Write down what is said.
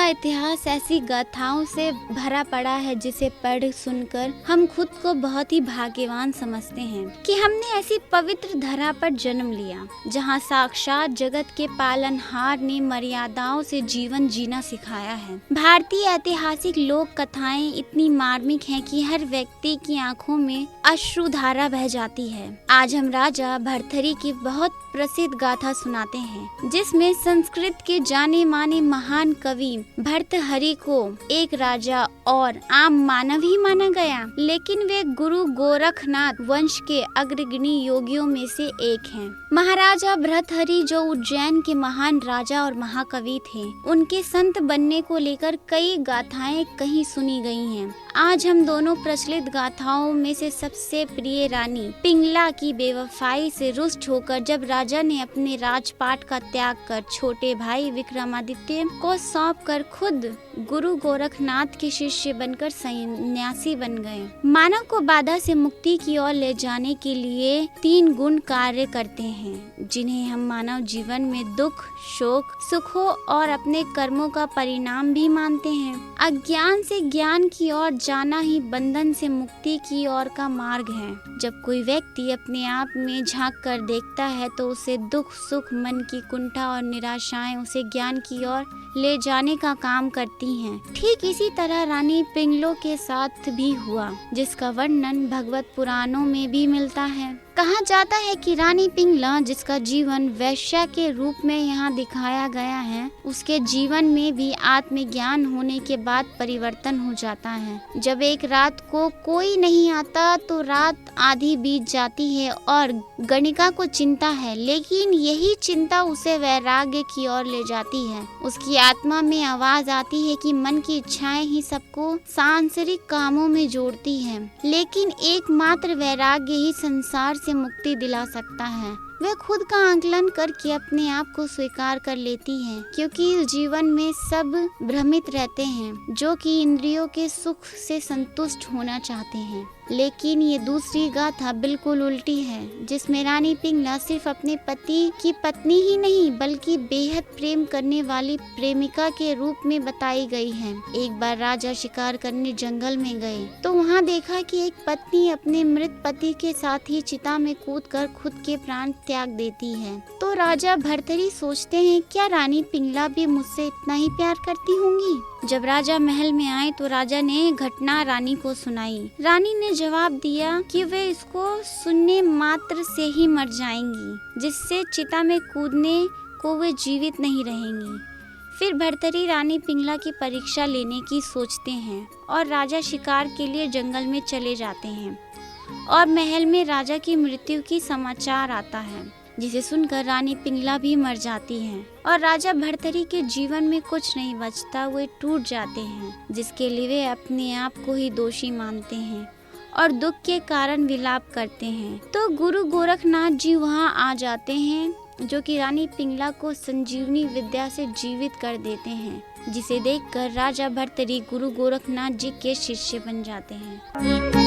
इतिहास ऐसी गाथाओं से भरा पड़ा है जिसे पढ़ सुनकर हम खुद को बहुत ही भाग्यवान समझते हैं कि हमने ऐसी पवित्र धरा पर जन्म लिया जहां साक्षात जगत के पालनहार ने मर्यादाओं से जीवन जीना सिखाया है। भारतीय ऐतिहासिक लोक कथाएं इतनी मार्मिक हैं कि हर व्यक्ति की आंखों में अश्रुधारा बह जाती है। आज हम राजा भर्तृहरि की बहुत प्रसिद्ध गाथा सुनाते हैं जिसमें संस्कृत के जाने माने महान कवि भर्तृहरि को एक राजा और आम मानव ही माना गया, लेकिन वे गुरु गोरखनाथ वंश के अग्रगणी योगियों में से एक हैं। महाराजा भर्तृहरि जो उज्जैन के महान राजा और महाकवि थे, उनके संत बनने को लेकर कई गाथाएं कहीं सुनी गई हैं। आज हम दोनों प्रचलित गाथाओं में से सबसे प्रिय रानी पिंगला की बेवफाई से रुष्ट होकर जब राजा ने अपने राजपाट का त्याग कर छोटे भाई विक्रमादित्य को सौंप कर खुद गुरु गोरखनाथ के शिष्य बनकर सन्यासी बन गए। मानव को बाधा से मुक्ति की ओर ले जाने के लिए 3 गुण कार्य करते हैं जिन्हें हम मानव जीवन में दुख, शोक, सुखों और अपने कर्मों का परिणाम भी मानते हैं। अज्ञान से ज्ञान की ओर जाना ही बंधन से मुक्ति की ओर का मार्ग है। जब कोई व्यक्ति अपने आप में झांक कर देखता है तो उसे दुख, सुख, मन की कुंठा और निराशाएं उसे ज्ञान की ओर ले जाने का काम करती हैं। ठीक इसी तरह रानी पिंगलो के साथ भी हुआ, जिसका वर्णन भगवत पुराणों में भी मिलता है। कहा जाता है कि रानी पिंगला, जिसका जीवन वैश्या के रूप में यहाँ दिखाया गया है, उसके जीवन में भी आत्मज्ञान होने के बाद परिवर्तन हो जाता है। जब एक रात को कोई नहीं आता तो रात आधी बीत जाती है और गणिका को चिंता है, लेकिन यही चिंता उसे वैराग्य की ओर ले जाती है। उसकी आत्मा में आवाज आती है कि मन की इच्छाएं ही सबको सांसारिक कामों में जोड़ती है, लेकिन एकमात्र वैराग्य ही संसार से मुक्ति दिला सकता है। वह खुद का आकलन करके अपने आप को स्वीकार कर लेती है, क्योंकि इस जीवन में सब भ्रमित रहते हैं जो कि इंद्रियों के सुख से संतुष्ट होना चाहते हैं। लेकिन ये दूसरी गाथा बिल्कुल उल्टी है, जिसमें रानी पिंगला सिर्फ अपने पति की पत्नी ही नहीं बल्कि बेहद प्रेम करने वाली प्रेमिका के रूप में बताई गई है। एक बार राजा शिकार करने जंगल में गए तो वहाँ देखा कि एक पत्नी अपने मृत पति के साथ ही चिता में कूदकर खुद के प्राण त्याग देती है। तो राजा भर्तृहरि सोचते हैं, क्या रानी पिंगला भी मुझसे इतना ही प्यार करती होंगी? जब राजा महल में आए तो राजा ने घटना रानी को सुनाई। रानी ने जवाब दिया कि वे इसको सुनने मात्र से ही मर जाएंगी, जिससे चिता में कूदने को वे जीवित नहीं रहेंगी। फिर भर्तृहरि रानी पिंगला की परीक्षा लेने की सोचते हैं और राजा शिकार के लिए जंगल में चले जाते हैं और महल में राजा की मृत्यु की समाचार आता है, जिसे सुनकर रानी पिंगला भी मर जाती हैं और राजा भर्तृहरि के जीवन में कुछ नहीं बचता। वे टूट जाते हैं, जिसके लिए वे अपने आप को ही दोषी मानते हैं और दुख के कारण विलाप करते हैं। तो गुरु गोरखनाथ जी वहां आ जाते हैं, जो कि रानी पिंगला को संजीवनी विद्या से जीवित कर देते हैं, जिसे देखकर राजा भर्तृहरि गुरु गोरखनाथ जी के शिष्य बन जाते हैं।